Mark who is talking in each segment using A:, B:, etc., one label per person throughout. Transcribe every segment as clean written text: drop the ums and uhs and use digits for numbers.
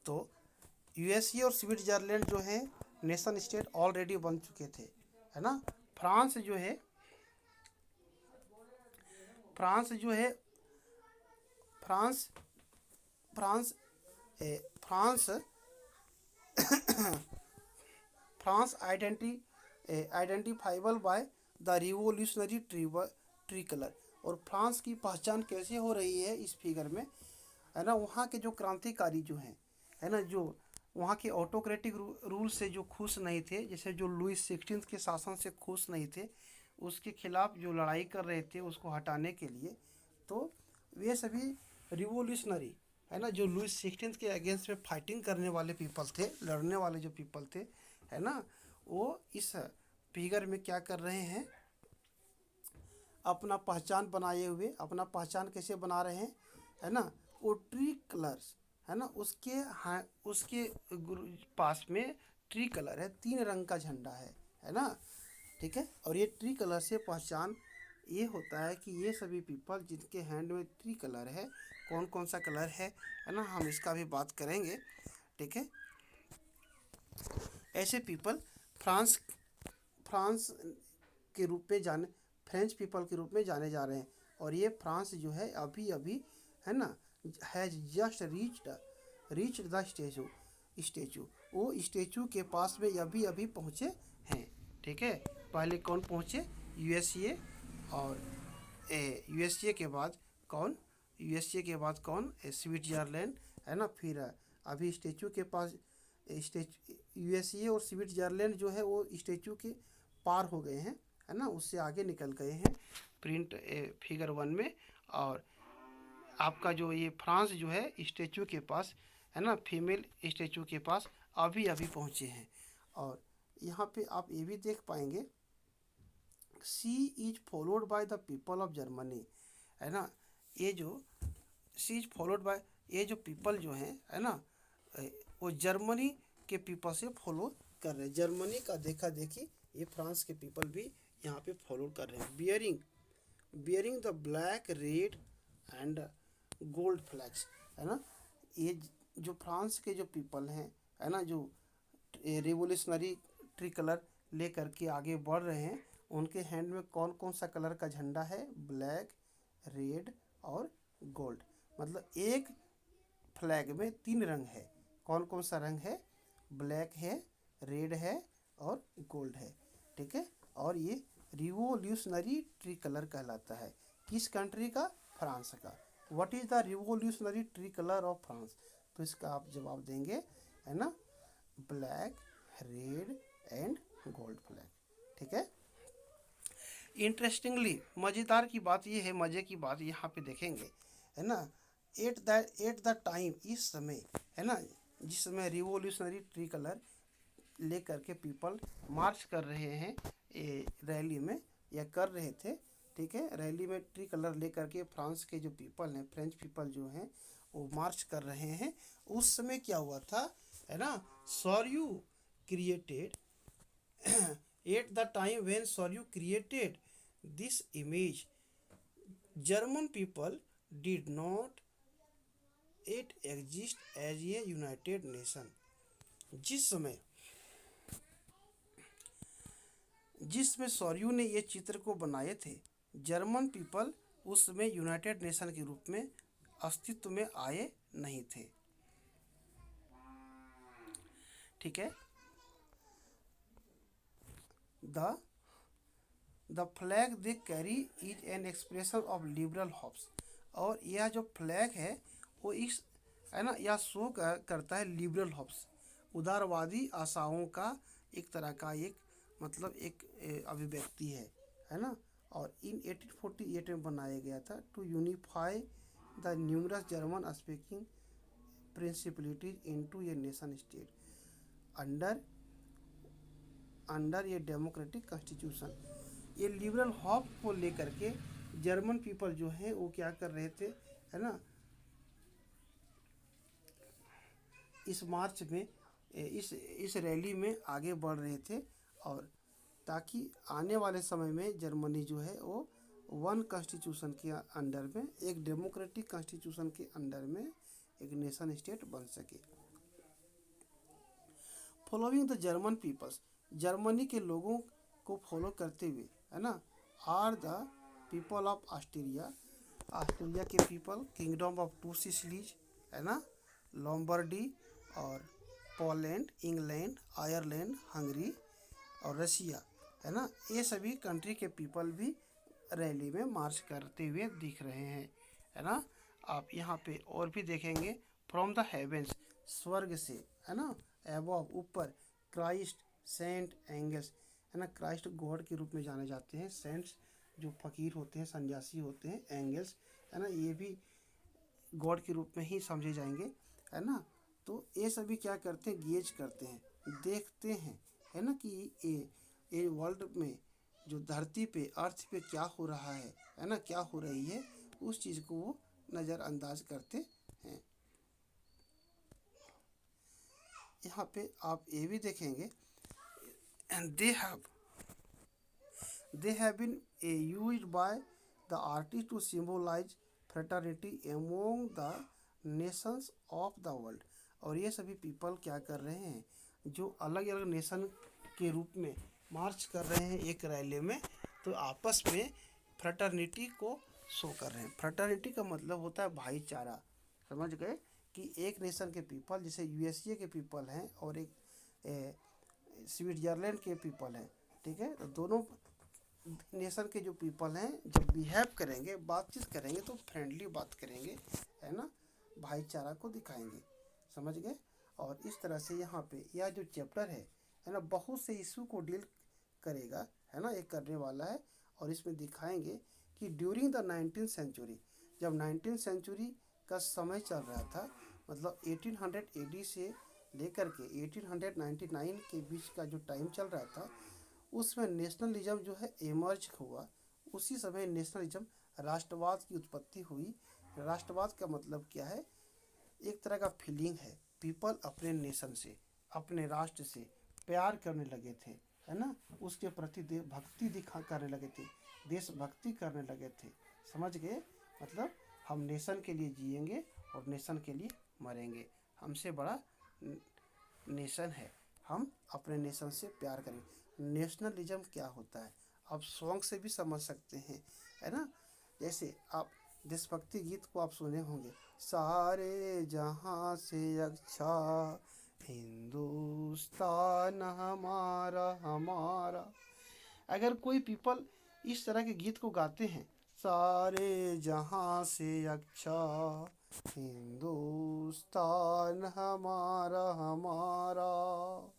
A: तो यूएसए और स्विट्जरलैंड जो है नेशन स्टेट ऑलरेडी बन चुके थे, है ना। फ्रांस जो है फ्रांस जो है France France France France identifiable by the revolutionary tree colour. और फ्रांस की पहचान कैसे हो रही है इस फिगर में, है ना, वहाँ के जो क्रांतिकारी जो हैं, है ना, जो वहाँ के ऑटोक्रेटिक रूल से जो खुश नहीं थे, जैसे जो लुइस 16 के शासन से खुश नहीं थे, उसके खिलाफ जो लड़ाई कर रहे थे उसको हटाने के लिए, तो वे सभी रिवोल्यूशनरी, है ना, जो लुइस 16 के अगेंस्ट में फाइटिंग करने वाले पीपल थे, लड़ने वाले जो पीपल थे, है ना, वो इस फिगर में क्या कर रहे हैं, अपना पहचान बनाए हुए, अपना पहचान कैसे बना रहे हैं, है ना, वो ट्री कलर्स, है ना, उसके पास में ट्री कलर है, 3 रंग का झंडा है ना, ठीक है। और ये ट्री कलर से पहचान ये होता है कि ये सभी पीपल जिनके हैंड में ट्री कलर है, कौन कौन सा कलर है ना, हम इसका भी बात करेंगे, ठीक है। ऐसे पीपल फ्रांस फ्रांस के रूप में जाने फ्रेंच पीपल के रूप में जाने जा रहे हैं। और ये फ्रांस जो है अभी अभी, है ना, has just reached the statue, वो स्टेचू के पास में अभी अभी पहुँचे हैं, ठीक है। पहले कौन पहुँचे, यूएसए, और यूएसए के बाद कौन, स्विट्जरलैंड, है ना। फिर अभी स्टेचू के पास, यूएसए और स्विट्जरलैंड जो है वो स्टेचू के पार हो गए हैं, है ना, उससे आगे निकल गए हैं प्रिंट फिगर 1 में। और आपका जो ये फ्रांस जो है स्टेचू के पास, है ना, फीमेल स्टेचू के पास अभी अभी पहुँचे हैं। और यहाँ पे आप ये भी देख पाएंगे, she is followed by the people of Germany, है ना, ये जो सी इज फॉलोड बाय, ये जो पीपल जो हैं, है ना, वो जर्मनी के पीपल से फॉलो कर रहे हैं। जर्मनी का देखा देखी ये फ्रांस के पीपल भी यहाँ पे फॉलो कर रहे हैं। Bearing the black red and gold flags, है ना, ये जो फ्रांस के जो पीपल हैं, है ना, जो रिवोल्यूशनरी ट्री कलर ले करके आगे बढ़ रहे हैं, उनके हैंड में कौन कौन सा कलर का झंडा है, ब्लैक, रेड और गोल्ड। मतलब एक फ्लैग में 3 रंग है, कौन कौन सा रंग है, ब्लैक है, रेड है और गोल्ड है, ठीक है। और ये रिवोल्यूशनरी ट्री कलर कहलाता है, किस कंट्री का, फ्रांस का। What is the revolutionary tree colour of France, तो इसका आप जवाब देंगे, है ना, black, red and gold flag, ठीक है। इंटरेस्टिंगली, मज़ेदार की बात ये है, मज़े की बात यहाँ पे देखेंगे, है ना, एट द टाइम, इस समय, है ना, जिस समय रिवोल्यूशनरी ट्री कलर ले करके पीपल मार्च कर रहे हैं रैली में, या कर रहे थे, ठीक है, रैली में ट्री कलर ले करके फ्रांस के जो पीपल हैं, फ्रेंच पीपल जो हैं, वो मार्च कर रहे हैं। उस समय क्या हुआ था, है ना, Sorrieu created at the time when Sorrieu created this image, German people did not it exist as a united nation. जिसमें सॉर्यू ने ये चित्र को बनाए थे, जर्मन पीपल उस समय यूनाइटेड नेशन के रूप में अस्तित्व में आए नहीं थे, ठीक है। The flag they carry is an expression of liberal hops. और यह जो फ्लैग है वो इस, है ना, यह शो करता है लिबरल हॉप्स, उदारवादी आशाओं का एक तरह का एक, मतलब एक अभिव्यक्ति है ना। और इन 1848 में बनाया गया था, to unify the numerous German speaking principalities into a nation state under ये डेमोक्रेटिक कॉन्स्टिट्यूशन। ये लिबरल हॉप को लेकर के जर्मन पीपल जो है वो क्या कर रहे थे, है ना, इस मार्च में, इस रैली में आगे बढ़ रहे थे, और ताकि आने वाले समय में जर्मनी जो है वो वन कॉन्स्टिट्यूशन के अंडर में, एक डेमोक्रेटिक कॉन्स्टिट्यूशन के अंडर में एक नेशन स्टेट बन सके। Following the German peoples, Germany के लोगों को फॉलो करते हुए, है ना, are the people of Austria, Austria के people, kingdom of two Sicilies, है ना, लॉम्बार्डी और पोलैंड, इंग्लैंड, आयरलैंड, हंगरी और रशिया, है ना, ये सभी कंट्री के पीपल भी रैली में मार्च करते हुए दिख रहे हैं, है ना। आप यहाँ पे और भी देखेंगे, फ्रॉम द हेवेंस, स्वर्ग से, है ना, एबव, ऊपर, क्राइस्ट, सेंट एंगल्स, है ना, क्राइस्ट गॉड के रूप में जाने जाते हैं, सेंट्स जो फकीर होते हैं, सन्यासी होते हैं, एंगल्स, है ना, ये भी गॉड के रूप में ही समझे जाएंगे, है ना। तो ये सभी क्या करते हैं, गेज करते हैं, देखते हैं, है ना, कि ये वर्ल्ड में जो धरती पे, अर्थ पे क्या हो रहा है ना, क्या हो रही है, उस चीज़ को वो नज़रअंदाज करते हैं। यहाँ पे आप ये भी देखेंगे, they have been used by the artist to symbolize fraternity among the nations of the world। और ये सभी पीपल क्या कर रहे हैं, जो अलग अलग नेशन के रूप में मार्च कर रहे हैं एक रैली में, तो आपस में फ्रेटर्निटी को शो कर रहे हैं। फ्रेटर्निटी का मतलब होता है भाईचारा, समझ गए, कि एक नेशन के पीपल, जैसे यूएसए के पीपल हैं और एक स्विट्जरलैंड के पीपल हैं, ठीक है, तो दोनों नेशन के जो पीपल हैं जब बिहेव करेंगे, बातचीत करेंगे, तो फ्रेंडली बात करेंगे, है ना, भाईचारा को दिखाएंगे, समझ गए। और इस तरह से यहाँ पे यह जो चैप्टर है ना, बहुत से इशू को डील करेगा, है ना, एक करने वाला है। और इसमें दिखाएंगे कि ड्यूरिंग द 19th सेंचुरी, जब 19th सेंचुरी का समय चल रहा था, मतलब 1800 AD से लेकर के 1899 के बीच का जो टाइम चल रहा था, उसमें नेशनलिज्म जो है एमर्ज हुआ। उसी समय नेशनलिज्म, राष्ट्रवाद की उत्पत्ति हुई। राष्ट्रवाद का मतलब क्या है, एक तरह का फीलिंग है, पीपल अपने नेशन से, अपने राष्ट्र से प्यार करने लगे थे, है ना, उसके प्रति भक्ति दिखा करने लगे थे, देशभक्ति करने लगे थे, समझ गए। मतलब हम नेशन के लिए जिएंगे और नेशन के लिए मरेंगे, हमसे बड़ा नेशन है, हम अपने नेशन से प्यार करेंगे। नेशनलिज्म क्या होता है आप सॉन्ग से भी समझ सकते हैं, है ना। जैसे आप देशभक्ति गीत को आप सुने होंगे, सारे जहां से अच्छा हिंदुस्तान हमारा हमारा। अगर कोई पीपल इस तरह के गीत को गाते हैं, सारे जहां से अच्छा हिंदुस्तान हमारा हमारा,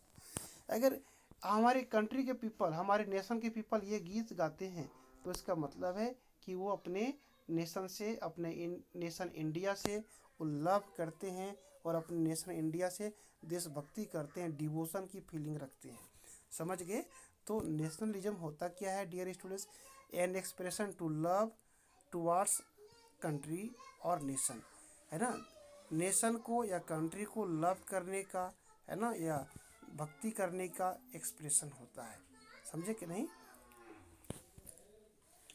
A: अगर हमारे कंट्री के पीपल, हमारे नेशन के पीपल ये गीत गाते हैं, तो इसका मतलब है कि वो अपने नेशन से, अपने नेशन इंडिया से वो लव करते हैं और अपने नेशन इंडिया से देशभक्ति करते हैं, डिवोशन की फीलिंग रखते हैं, समझ गए। तो नेशनलिज्म होता क्या है dear students, an expression to love towards country और नेशन, है ना, नेशन को या कंट्री को लव करने का, है ना, या भक्ति करने का एक्सप्रेशन होता है, समझे कि नहीं।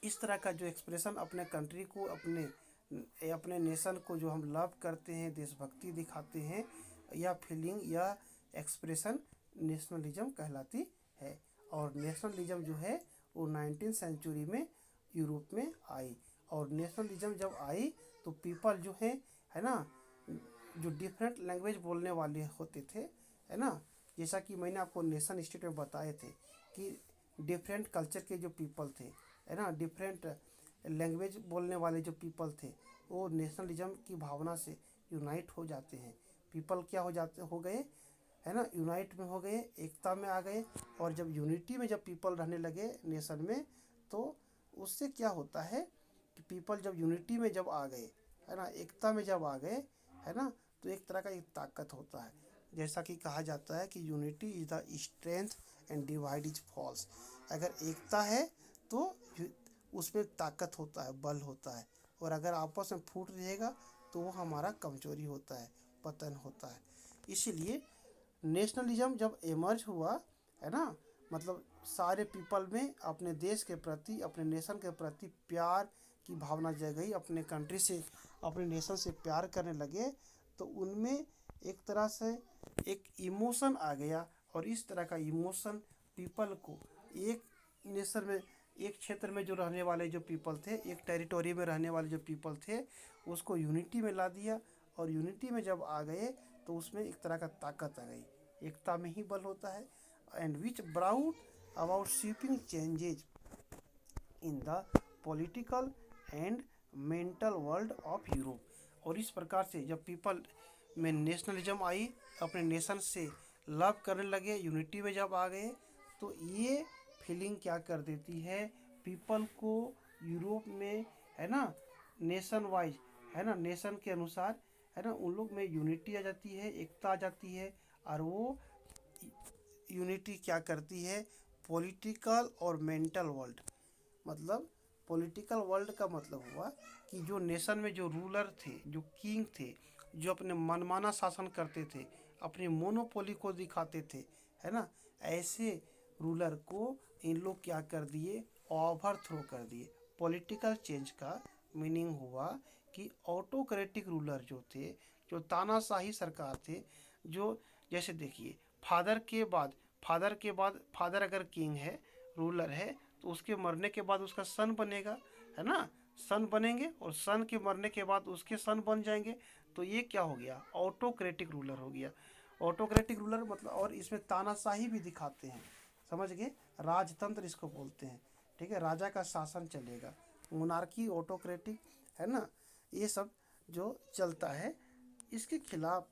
A: इस तरह का जो एक्सप्रेशन अपने कंट्री को, अपने नेशन को जो हम लव करते हैं, देशभक्ति दिखाते हैं, या फीलिंग या एक्सप्रेशन नेशनलिज्म कहलाती है। और नेशनलिज्म जो है वो 19th सेंचुरी में यूरोप में आई। और नेशनलिज्म जब आई तो पीपल जो है ना, जो डिफरेंट लैंग्वेज बोलने वाले होते थे, है ना, जैसा कि मैंने आपको नेशन स्टेट में बताए थे कि डिफरेंट कल्चर के जो पीपल थे, है ना, डिफरेंट लैंग्वेज बोलने वाले जो पीपल थे, वो नेशनलिज्म की भावना से यूनाइट हो जाते हैं। पीपल क्या हो गए, है ना, यूनाइट में हो गए, एकता में आ गए। और जब यूनिटी में जब पीपल रहने लगे नेशन में, तो उससे क्या होता है कि पीपल जब यूनिटी में जब आ गए, है ना, एकता में जब आ गए, है ना, तो एक तरह का एक ताकत होता है। जैसा कि कहा जाता है कि unity is the strength and divide is falls. अगर एकता है तो उसमें ताकत होता है, बल होता है, और अगर आपस में फूट रहेगा तो वो हमारा कमजोरी होता है, पतन होता है। इसीलिए नेशनलिज्म जब एमर्ज हुआ, है ना, मतलब सारे पीपल में अपने देश के प्रति, अपने नेशन के प्रति प्यार की भावना जगई, अपने कंट्री से, अपने नेशन से प्यार करने लगे, तो उनमें एक तरह से एक इमोशन आ गया और इस तरह का इमोशन पीपल को एक नेशन में, एक क्षेत्र में जो रहने वाले जो पीपल थे, एक टेरिटोरी में रहने वाले जो पीपल थे, उसको यूनिटी में ला दिया। और यूनिटी में जब आ गए तो उसमें एक तरह का ताकत आ गई, एकता में ही बल होता है। And which brought about sweeping changes in the political and mental world of Europe. और इस प्रकार से जब पीपल में नेशनलिज्म आई, अपने नेशन से लव करने लगे, यूनिटी में जब आ गए, तो ये फीलिंग क्या कर देती है पीपल को यूरोप में, है ना, नेशन वाइज, है ना, नेशन के अनुसार, है ना, उन लोग में यूनिटी आ जाती है, एकता आ जाती है। और वो यूनिटी क्या करती है, पॉलिटिकल और मेंटल वर्ल्ड, मतलब पॉलिटिकल वर्ल्ड का मतलब हुआ कि जो नेशन में जो रूलर थे, जो किंग थे, जो अपने मनमाना शासन करते थे, अपनी मोनोपोली को दिखाते थे, है ना, ऐसे रूलर को इन लोग क्या कर दिए, ओवरथ्रो कर दिए। पॉलिटिकल चेंज का मीनिंग हुआ कि ऑटोक्रेटिक रूलर जो थे, जो तानाशाही सरकार थे, जो जैसे देखिए फादर अगर किंग है, रूलर है, तो उसके मरने के बाद उसका सन बनेगा, है ना, सन बनेंगे, और सन के मरने के बाद उसके सन बन जाएंगे। तो ये क्या हो गया, ऑटोक्रेटिक रूलर हो गया। ऑटोक्रेटिक रूलर मतलब, और इसमें तानाशाही भी दिखाते हैं, समझ गए, राजतंत्र इसको बोलते हैं, ठीक है, राजा का शासन चलेगा, मोनार्की, ऑटोक्रेटिक, है ना, ये सब जो चलता है, इसके खिलाफ